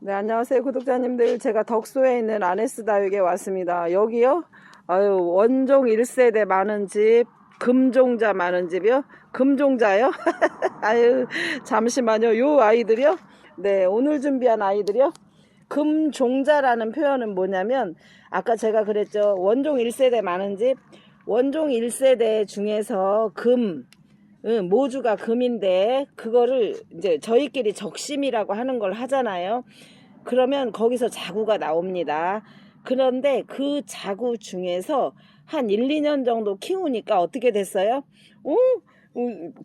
네, 안녕하세요, 구독자님들. 제가 덕소에 있는 아네스 다육에 왔습니다. 여기요? 아유, 원종 1세대 많은 집, 금종자 많은 집이요? 금종자요? 아유, 잠시만요. 요 아이들이요? 네, 오늘 준비한 아이들이요? 금종자라는 표현은 뭐냐면, 아까 제가 그랬죠. 원종 1세대 많은 집, 원종 1세대 중에서 모주가 금인데 그거를 이제 저희끼리 적심이라고 하는 걸 하잖아요. 그러면 거기서 자구가 나옵니다. 그런데 그 자구 중에서 한 1, 2년 정도 키우니까 어떻게 됐어요?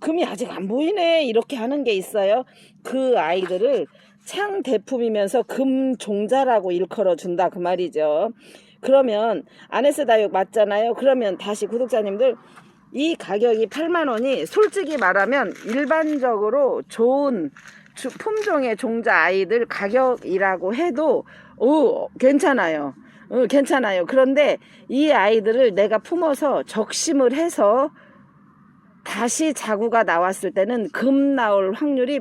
금이 아직 안 보이네, 이렇게 하는 게 있어요. 그 아이들을 창대품이면서 금종자라고 일컬어 준다, 그 말이죠. 그러면 아네스 다육 맞잖아요. 그러면 다시 구독자님들, 이 가격이 8만원이 솔직히 말하면 일반적으로 좋은 품종의 종자 아이들 가격이라고 해도 괜찮아요. 괜찮아요. 그런데 이 아이들을 내가 품어서 적심을 해서 다시 자구가 나왔을 때는 금 나올 확률이,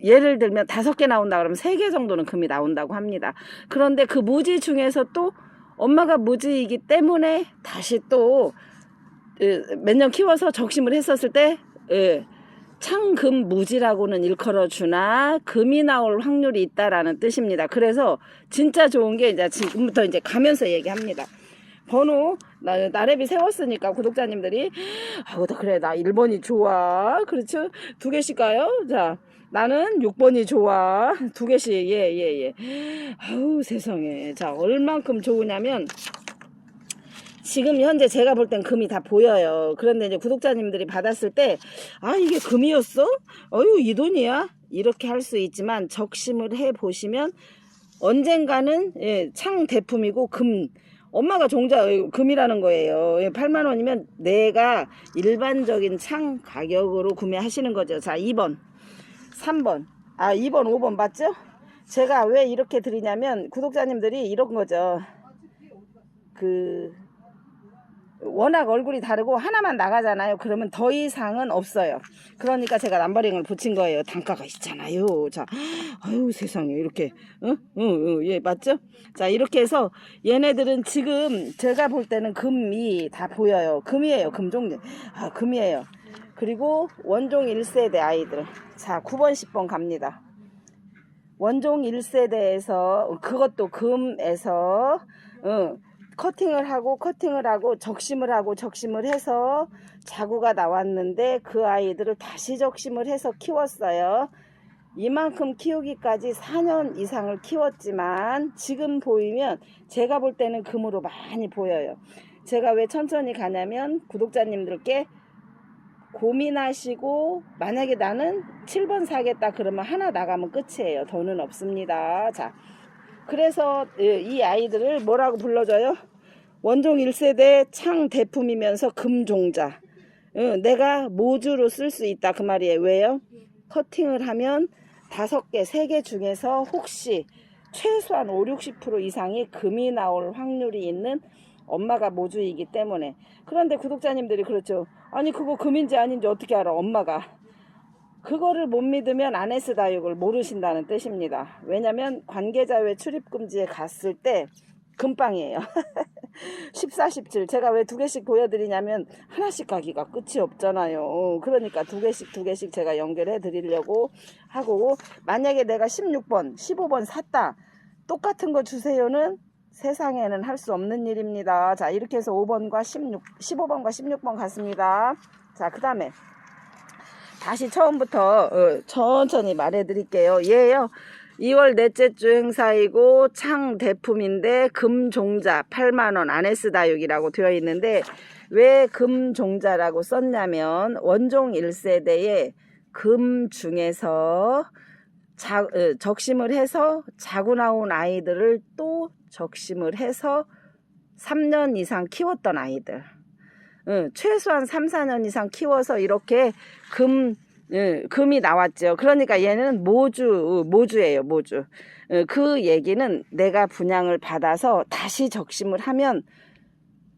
예를 들면 5개 나온다 그러면 3개 정도는 금이 나온다고 합니다. 그런데 그 무지 중에서 또 엄마가 무지이기 때문에 다시 또 몇 년 키워서 적심을 했었을 때 창금 무지라고는 일컬어 주나 금이 나올 확률이 있다라는 뜻입니다. 그래서 진짜 좋은 게 이제 지금부터 이제 가면서 얘기합니다. 번호 나래비 세웠으니까 구독자님들이 그래, 나 1번이 좋아, 그렇죠? 2개씩 가요. 자, 나는 6번이 좋아, 2개씩. 예. 아우 세상에. 자, 얼만큼 좋으냐면 지금 현재 제가 볼 땐 금이 다 보여요. 그런데 이제 구독자님들이 받았을 때, 이게 금이었어? 어휴, 이 돈이야? 이렇게 할 수 있지만 적심을 해 보시면 언젠가는 창대품이고 엄마가 종자 금이라는 거예요. 8만 원이면 내가 일반적인 창 가격으로 구매하시는 거죠. 자, 2번, 3번, 2번, 5번 맞죠? 제가 왜 이렇게 드리냐면 구독자님들이 이런 거죠. 워낙 얼굴이 다르고 하나만 나가잖아요. 그러면 더 이상은 없어요. 그러니까 제가 남버링을 붙인 거예요. 단가가 있잖아요. 자, 아유 세상에, 이렇게 예, 맞죠? 자, 이렇게 해서 얘네들은 지금 제가 볼 때는 금이 다 보여요. 금이에요. 금종류. 금이에요. 그리고 원종 1세대 아이들. 자, 9번 10번 갑니다. 원종 1세대에서 그것도 금에서 커팅을 하고 적심을 해서 자구가 나왔는데 그 아이들을 다시 적심을 해서 키웠어요. 이만큼 키우기까지 4년 이상을 키웠지만 지금 보이면 제가 볼 때는 금으로 많이 보여요. 제가 왜 천천히 가냐면 구독자님들께 고민하시고 만약에 나는 7번 사겠다 그러면 하나 나가면 끝이에요. 더는 없습니다. 자, 그래서 이 아이들을 뭐라고 불러줘요? 원종 1세대 창대품이면서 금종자. 내가 모주로 쓸 수 있다, 그 말이에요. 왜요? 커팅을 하면 5개, 3개 중에서 혹시 최소한 5, 60% 이상이 금이 나올 확률이 있는 엄마가 모주이기 때문에. 그런데 구독자님들이 그렇죠. 아니, 그거 금인지 아닌지 어떻게 알아? 엄마가. 그거를 못 믿으면 아네스 다육을 모르신다는 뜻입니다. 왜냐면 관계자회 출입금지에 갔을 때 금빵이에요. 14, 17. 제가 왜 2개씩 보여드리냐면 하나씩 가기가 끝이 없잖아요. 그러니까 2개씩 제가 연결해 드리려고 하고, 만약에 내가 16번, 15번 샀다, 똑같은 거 주세요는 세상에는 할 수 없는 일입니다. 자, 이렇게 해서 5번과 15번과 16번 갔습니다. 자, 그 다음에 다시 처음부터 천천히 말해 드릴게요. 얘요, 2월 넷째 주 행사이고 창대품인데 금종자 8만원 아네스 다육이라고 되어 있는데, 왜 금종자라고 썼냐면 원종 1세대에 금 중에서 적심을 해서 자고 나온 아이들을 또 적심을 해서 3년 이상 키웠던 아이들, 최소한 3, 4년 이상 키워서 이렇게 금이 나왔죠. 그러니까 얘는 모주예요, 모주. 그 얘기는 내가 분양을 받아서 다시 적심을 하면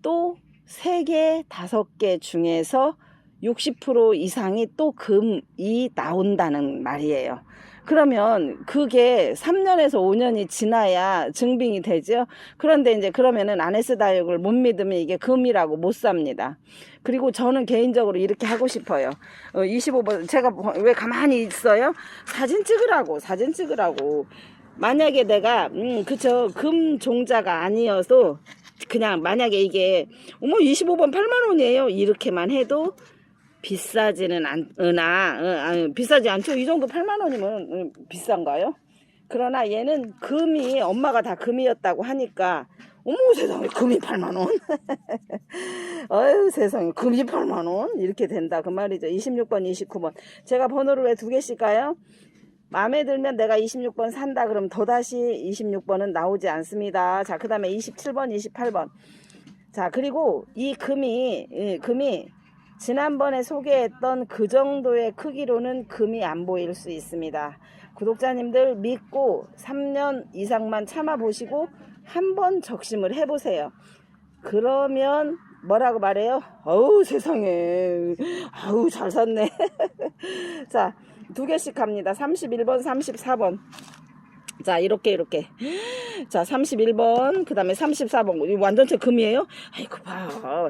또 3개, 5개 중에서 60% 이상이 또 금이 나온다는 말이에요. 그러면 그게 3년에서 5년이 지나야 증빙이 되죠. 그런데 이제 그러면은 아네스 다육을 못 믿으면 이게 금이라고 못 삽니다. 그리고 저는 개인적으로 이렇게 하고 싶어요. 25번 제가 왜 가만히 있어요? 사진 찍으라고. 만약에 내가 그쵸, 금 종자가 아니어도 그냥 만약에 이게 어머 25번 8만 원이에요 이렇게만 해도 비싸지는 비싸지 않죠. 이 정도 8만 원이면 비싼가요? 그러나 얘는 금이 엄마가 다 금이었다고 하니까 어머 세상에 금이 8만 원. 어휴 세상에 금이 8만 원 이렇게 된다 그 말이죠. 26번 29번 제가 번호를 왜 두 개씩 가요? 마음에 들면 내가 26번 산다 그럼 더다시 26번은 나오지 않습니다. 자, 그 다음에 27번 28번 자, 그리고 이 금이 지난번에 소개했던 그 정도의 크기로는 금이 안 보일 수 있습니다. 구독자님들 믿고 3년 이상만 참아보시고 한번 적심을 해보세요. 그러면 뭐라고 말해요? 어우 세상에 아우 잘 샀네. 자, 두 개씩 갑니다. 31번 34번 자 이렇게 자 31번 그 다음에 34번 완전체 금이에요? 아이고 봐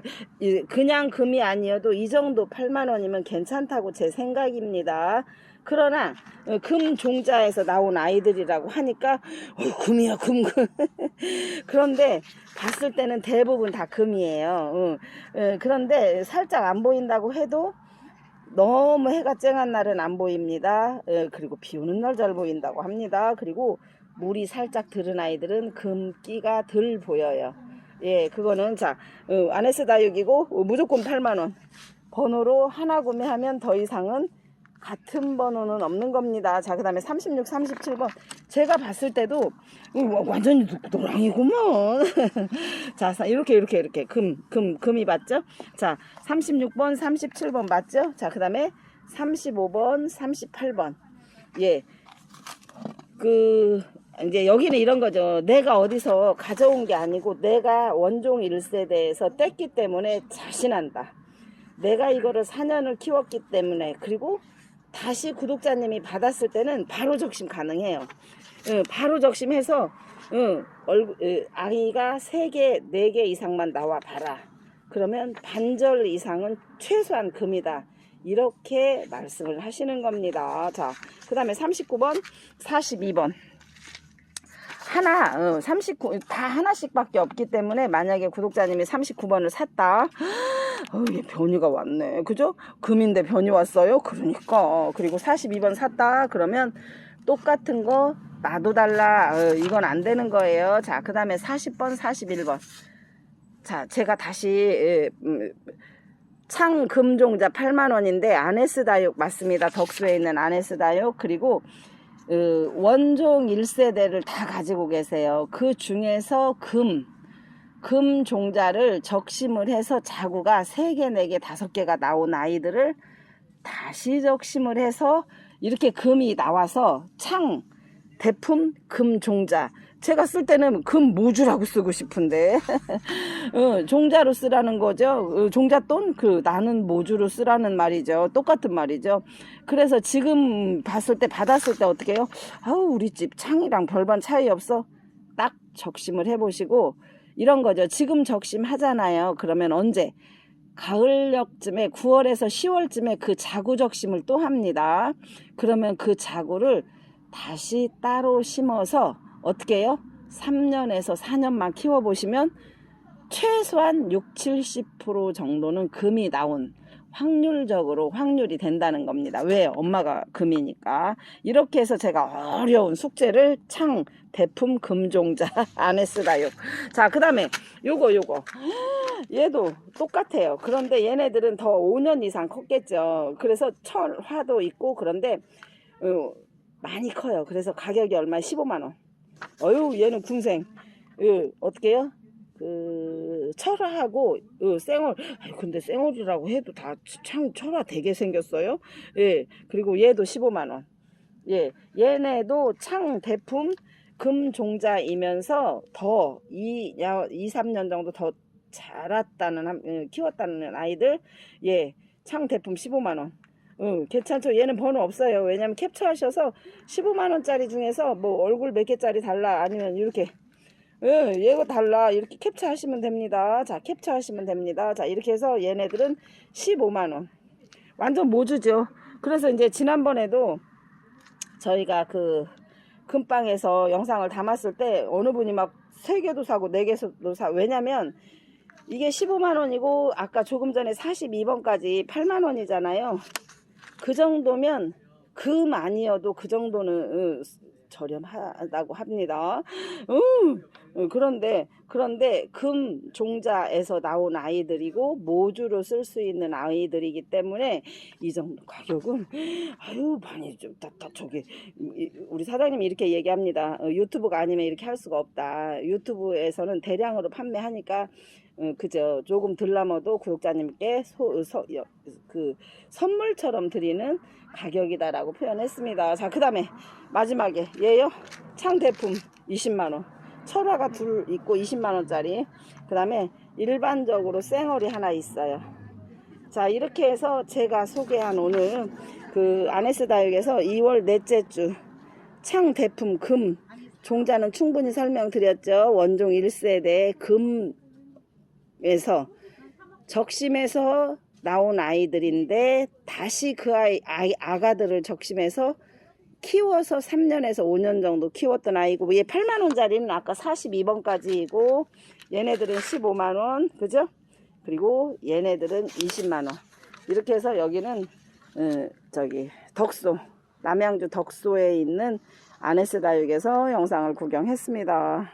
그냥 금이 아니어도 이 정도 8만원이면 괜찮다고 제 생각입니다. 그러나 금 종자에서 나온 아이들이라고 하니까 금이야 금. 그런데 봤을 때는 대부분 다 금이에요. 그런데 살짝 안 보인다고 해도 너무 해가 쨍한 날은 안 보입니다. 그리고 비 오는 날 잘 보인다고 합니다. 그리고 물이 살짝 들은 아이들은 금기가 덜 보여요. 예, 그거는 자 아네스 다육이고 무조건 8만원 번호로 하나 구매하면 더 이상은 같은 번호는 없는 겁니다. 자, 그 다음에 36, 37번. 제가 봤을 때도 완전히 노랑이구먼. 자, 이렇게. 금이 맞죠? 자, 36번, 37번 맞죠? 자, 그 다음에 35번, 38번. 예. 이제 여기는 이런 거죠. 내가 어디서 가져온 게 아니고 내가 원종 1세대에서 뗐기 때문에 자신한다. 내가 이거를 4년을 키웠기 때문에 그리고 다시 구독자님이 받았을 때는 바로 적심 가능해요. 바로 적심해서 아이가 3개, 4개 이상만 나와 봐라. 그러면 반절 이상은 최소한 금이다. 이렇게 말씀을 하시는 겁니다. 자, 그 다음에 39번, 42번. 39, 다 하나씩밖에 없기 때문에 만약에 구독자님이 39번을 샀다. 이게 변이가 왔네. 그죠? 금인데 변이 왔어요? 그러니까. 그리고 42번 샀다. 그러면 똑같은 거 나도 달라. 이건 안 되는 거예요. 자, 그 다음에 40번, 41번. 자, 제가 다시 창 금종자 8만원인데 아네스 다육 맞습니다. 덕수에 있는 아네스 다육. 그리고 원종 1세대를 다 가지고 계세요. 그 중에서 금 종자를 적심을 해서 자구가 3개, 4개, 5개가 나온 아이들을 다시 적심을 해서 이렇게 금이 나와서 창 대품 금 종자. 제가 쓸 때는 금 모주라고 쓰고 싶은데 종자로 쓰라는 거죠. 종잣돈 나는 모주로 쓰라는 말이죠. 똑같은 말이죠. 그래서 지금 봤을 때 받았을 때 어떻게 해요? 아우 우리 집 창이랑 별반 차이 없어. 딱 적심을 해보시고 이런 거죠. 지금 적심 하잖아요. 그러면 언제? 가을녘쯤에 9월에서 10월쯤에 그 자구 적심을 또 합니다. 그러면 그 자구를 다시 따로 심어서 어떻게 해요? 3년에서 4년만 키워보시면 최소한 60-70% 정도는 금이 나온 확률이 된다는 겁니다. 왜? 엄마가 금이니까. 이렇게 해서 제가 어려운 숙제를 창 대품 금종자 아네스 다육. 자, 그 다음에 요거 얘도 똑같아요. 그런데 얘네들은 더 5년 이상 컸겠죠. 그래서 철화도 있고 그런데 많이 커요. 그래서 가격이 얼마? 15만원. 어휴 얘는 궁생. 어떻게 해요? 철화하고 쌩얼. 근데 쌩얼이라고 해도 다 참 철화 되게 생겼어요. 예. 그리고 얘도 15만원. 예. 얘네도 창 대품 금 종자이면서 더 2-3년 정도 더 자랐다는 키웠다는 아이들. 예. 창 대품 15만원. 괜찮죠. 얘는 번호 없어요. 왜냐면 캡처하셔서 15만원짜리 중에서 뭐 얼굴 몇 개짜리 달라 아니면 이렇게 얘가 달라 이렇게 캡처하시면 됩니다. 자, 캡처하시면 됩니다. 자, 이렇게 해서 얘네들은 15만원. 완전 모주죠. 그래서 이제 지난번에도 저희가 그 금방에서 영상을 담았을 때 어느 분이 막 3개도 사고 4개도 사. 왜냐면 이게 15만원이고 아까 조금 전에 42번까지 8만원이잖아요. 그 정도면 금 아니어도 그 정도는 저렴하다고 합니다. 그런데 금 종자에서 나온 아이들이고 모주로 쓸 수 있는 아이들이기 때문에 이 정도 가격은 아유 많이 좀 저기 우리 사장님이 이렇게 얘기합니다. 유튜브가 아니면 이렇게 할 수가 없다. 유튜브에서는 대량으로 판매하니까 그저 조금 들람어도 구독자님께 그 선물처럼 드리는 가격이다라고 표현했습니다. 자, 그 다음에 마지막에 얘요. 창대품 20만원. 철화가 둘 있고 20만원짜리. 그 다음에 일반적으로 쌩얼이 하나 있어요. 자, 이렇게 해서 제가 소개한 오늘 그 아네스 다육에서 2월 넷째 주 창대품 금 종자는 충분히 설명드렸죠. 원종 1세대 금에서 적심에서 나온 아이들인데 다시 그 아가들을 적심해서 키워서 3년에서 5년 정도 키웠던 아이고, 얘 8만원짜리는 아까 42번까지이고 얘네들은 15만원 그죠? 그리고 얘네들은 20만원. 이렇게 해서 여기는 저기 덕소 남양주 덕소에 있는 아네스 다육에서 영상을 구경했습니다.